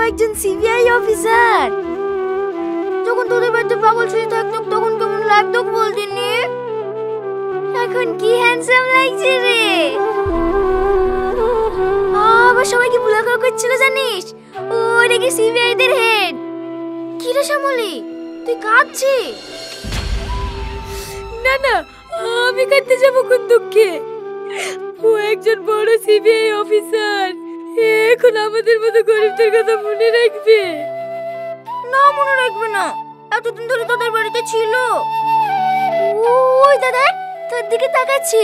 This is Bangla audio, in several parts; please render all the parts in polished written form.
একজন সিবিআই অফিসার। যখন তোদের বাড়িতে পাগল শুয়ে থাকতো তখন কেমন লাগতো বলতিনি? এখন কি হ্যান্ডসাম লাগছে রে। আবার সবাই কি বুলাকা করছিল জানিস? ওরে কি সিবিআই দের হেড। কি রে শ্যামলী, তুই কাঁদছিস? না না, আমি কাঁদতে যাবো কোন দুঃখে? ও একজন বড় সিবিআই অফিসার, এখন আমাদের মতো গরিবদের কথা মনে রাখবে? না, মনে রাখবে না। এতদিন ধরে তোদের বাড়িতে ছিল। ওই দাদা তোর দিকে তাকাচ্ছে।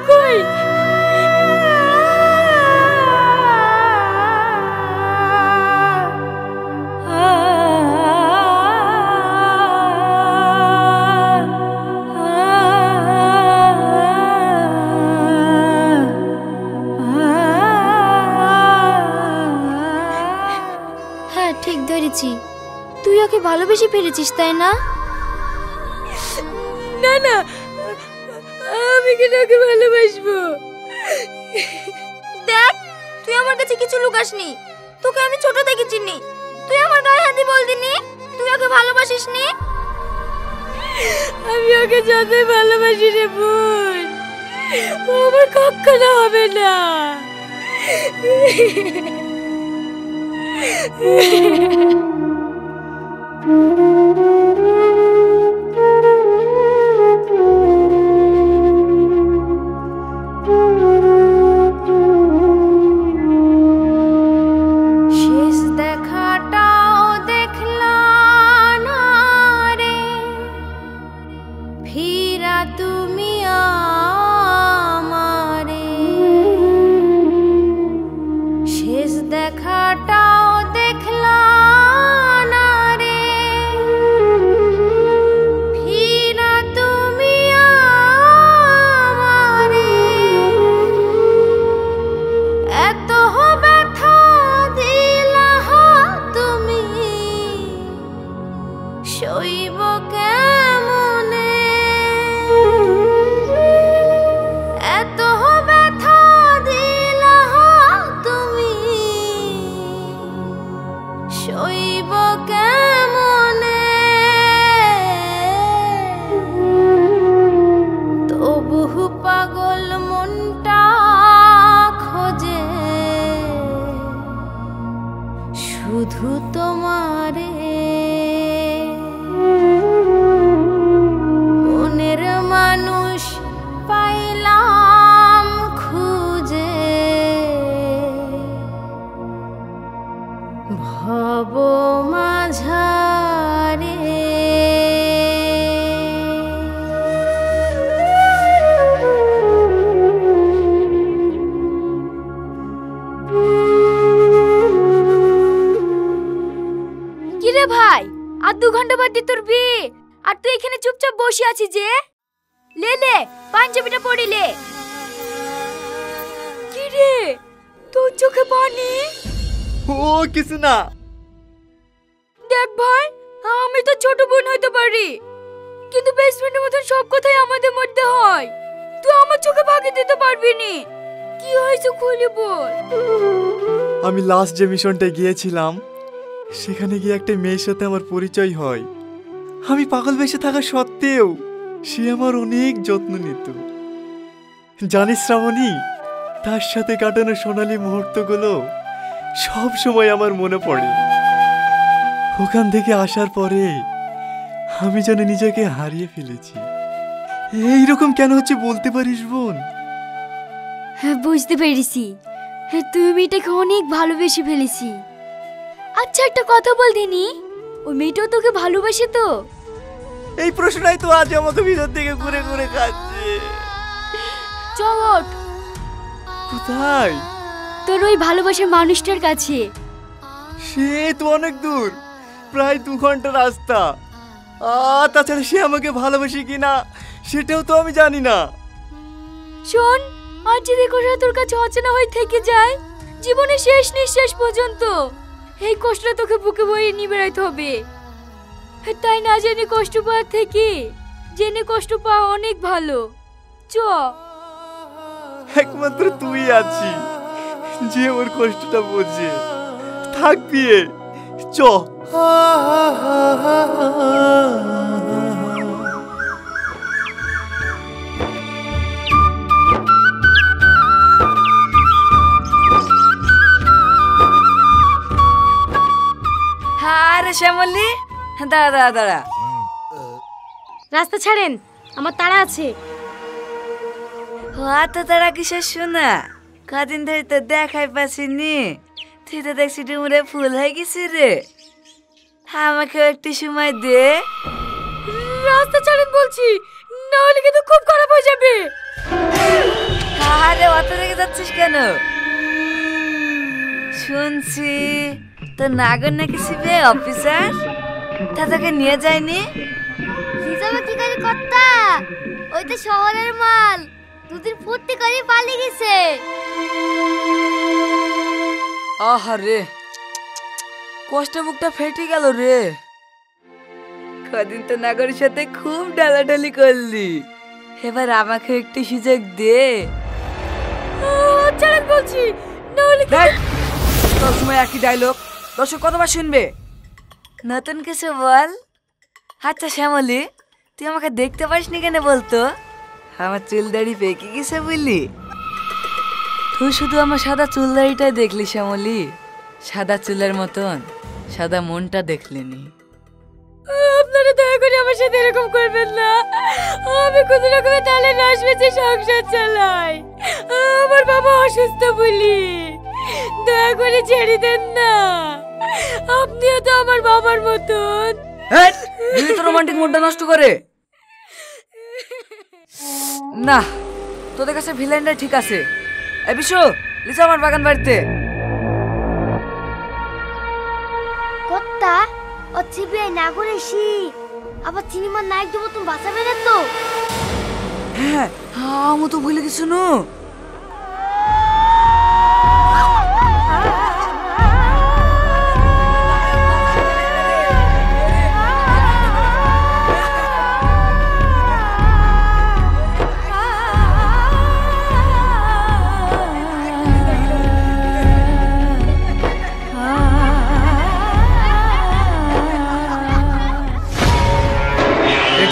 কই? হ্যাঁ, ঠিক ধরেছি। তুই ওকে ভালোবেসে ফেলেছিস, তাই না? না না, আমি কেন ওকে ভালোবাসবো? দেখ, তুই আমার কাছে কিছু লুকাসনি। তোকে আমি ছোট থেকে চিনি। তুই আমার গায়ে হাত দিয়ে বলদিনি তুই ওকে ভালোবাসিসনি। আমি ওকে যতই ভালোবাসি রে বোন, ও আমার কখনো হবে না। শেষ দেখাটাও দেখলাম না রে, ফিরা তুমি আমারে। শেষ দেখাটাও দেখলাম না রে, ফিরা তুমি আমারে। এত ব্যথা দিলা তুমি, সইব কেমনে? এত ব্যথা দিলা তুমি, সইব কেমনে? তবু পাগল মনটা খোঁজে শুধু তোমারে। মনের মানুষ পাইলাম খুঁজে, ভব মাঝারে। কিরে ভাই, আর 2 ঘন্টা বাদ দিয়ে তোর বিয়ে, আর তুই এখানে চুপচাপ বসে আছিস যে? লে লে, পাঞ্জাবিটা পরিলে। কিরে, তোর চোখে পানি? ও কিছু না। দেখ ভাই, আমি তো ছোট বোন হতে পারি, কিন্তু বেস্ট ফ্রেন্ডের মতন সব কথাই আমাদের মধ্যে হয়। তুই আমার চোখে ভাগে দিতে পারবি নি। কি হয়েছে খুলে বল। আমি লাস্ট যে মিশনটায় গিয়েছিলাম, সেখানে গিয়ে একটা মেয়ের সাথে আমার পরিচয় হয়। আমি পাগল বেশে থাকা সত্ত্বেও সে আমার অনেক যত্ন নিত। জানিস শ্রাবণী, তার সাথে কাটানো সোনালী মুহূর্তগুলো সব সময় আমার মনে পড়ে। ওখান থেকে আসার পরে আমি যেন নিজেকে হারিয়ে ফেলেছি। এইরকম কেন হচ্ছে বলতে পারিস বোন? হ্যাঁ, বুঝতে পেরেছি। তুই মেয়েটাকে অনেক ভালোবেসে ফেলেছি। আচ্ছা, একটা কথা বল দিনি, ওই মেয়েটাও তোকে ভালোবাসে তো? এই প্রশ্নটাই তো আজ আমাকে ভিতর থেকে ঘুরে ঘুরে খাচ্ছে। চট কোথায়? তোর ওই ভালোবাসার মানুষটার কাছে। সে তো অনেক দূর, প্রায় 2 ঘন্টা রাস্তা। তাছাড়া সে আমাকে ভালোবাসে কিনা সেটাও তো আমি জানি না। শোন, আর যদি কথা তোর কাছে অচেনা হয়ে থেকে যায় জীবনের শেষ নিঃশ্বাস পর্যন্ত, এই কষ্টটা তোকে বুকে বয়ে নিয়ে বেড়াইতে হবে। তাই না জেনে কষ্ট পাওয়ার থেকে জেনে কষ্ট পাওয়া অনেক ভালো। চ। একমাত্র তুই আছিস যে ওর কষ্টটা বোঝে। থাক বিয়ে, চ। আরে শ্যামলি, দাঁড়া দাঁড়া দাঁড়া। রাস্তা ছাড়েন, আমার তাড়া আছে। অত তারা কিসের শোনা? কদিন ধরে তো দেখাই পাচ্ছিনি। তুই তো দেখছি ডুমুরে ফুল হয়ে গেছি রে। আমাকে একটু সময় দে। রাস্তা ছাড়েন বলছি, না হলে কিন্তু খুব খারাপ হয়ে যাবে। আরে অত রেগে যাচ্ছিস কেন? শুনছি তো নাগর নাকি শিবে অফিসার, তা তোকে নিয়ে যায়নি? হিসাবে কি করে কর্তা? ওই তো শহরের মাল, দুদিন ফুর্তি করে পালিয়ে গেছে। আহারে, কষ্ট বুকটা ফেটে গেল রে। কদিন তো নাগরের সাথে খুব ডালাডালি করলি, এবার আমাকে একটু সুযোগ দে। ছাড়েন বলছি, না হলে সব সময় একই ডায়লগ, দর্শক কতবার শুনবে? নতুন কিছু বল। আচ্ছা শ্যামলি, তুই আমাকে দেখতে পারিসনি কেন বলতো? আমার চুল দাড়ি পেকে গেছে বললি? তুই শুধু আমার সাদা চুল দাড়িটাই দেখলি শ্যামলি, সাদা চুলের মতন সাদা মনটা দেখলিনি। আপনারা দয়া করে আমার সাথে এরকম করবেন না। আমি কোন রকমের তালে নাশ বেঁচে সংসার চালাই। আমার বাবা অসুস্থ বলি, দয়া করে ছেড়ে দেন না। আপনিও তো আমার বাবার মতন। দিদি তো রোমান্টিক মুডটা নষ্ট করে না। তোদের কাছে ভিলেনটা ঠিক আছে। এ বিশু, লিসা আমার বাগান বাড়িতে। কর্তা, ও সিবিআই না করে আবার সিনেমার নায়কদের মতন বাঁচাবে না তো? হ্যাঁ, আমি তো ভুলে গেছি না।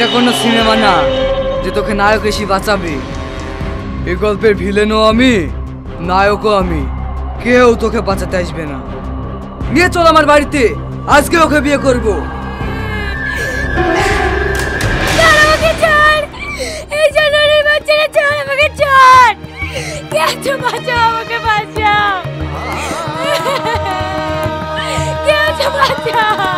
এটা কোনো সিনেমা না যে তোকে নায়ক এসে বাঁচাবে। এই গল্পের ভিলেনও আমি, নায়কও আমি। কেউ তোকে বাঁচাতে আসবে না। নিয়ে চল আমার বাড়িতে, আজকে ওকে বিয়ে করব। আমাকে ছাড়, এই জানোয়ারের বাচ্চারা ছাড়, আমাকে ছাড়। কেউ বাঁচাও, আমাকে বাঁচাও, কেউ বাঁচাও।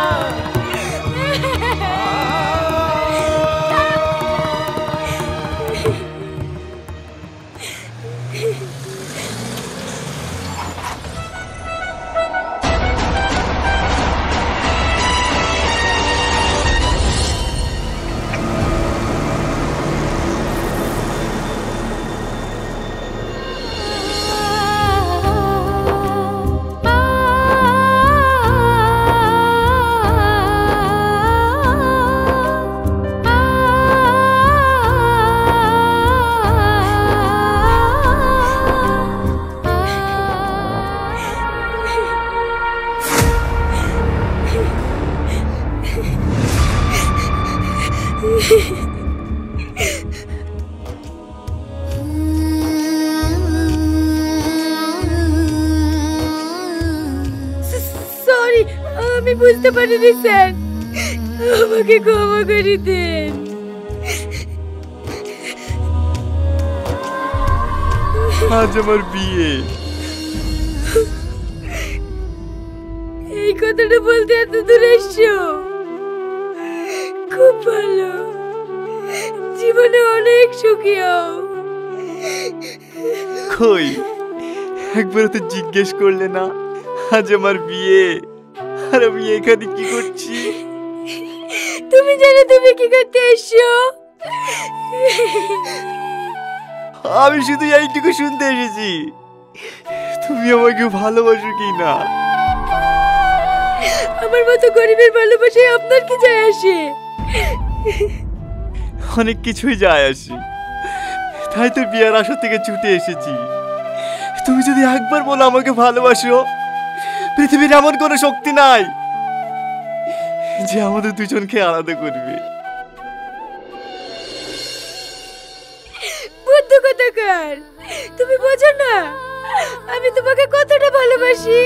সরি, আমি বুঝতে পারিনি স্যার, আমাকে ক্ষমা করে দেন। আজ আমার বিয়ে। এই কথাটা বলতে এত দূর এসছো, খুব ভালো। জীবনে অনেক সুখী হও। কই, একবার তো জিজ্ঞেস করলে না আজ আমার বিয়ে, আর আমি এখানে কি করছি? তুমি জানো তুমি কি করতে এসছো? আমি শুধু এইটুকু শুনতে এসেছি, তুমি আমাকে ভালোবাসো কি না। আমার মতো গরিবের ভালোবাসায় আপনার কি যায় আসে? অনেক কিছুই যায় আসে, তাই তো বিয়ার আসর থেকে ছুটে এসেছি। তুমি যদি একবার বলো আমাকে ভালোবাসো, পৃথিবীর এমন কোনো শক্তি নাই যে আমাদের দুজনকে আলাদা করবে। বুদ্ধ কোথাকার, তুমি বোঝো না আমি তোমাকে কতটা ভালোবাসি।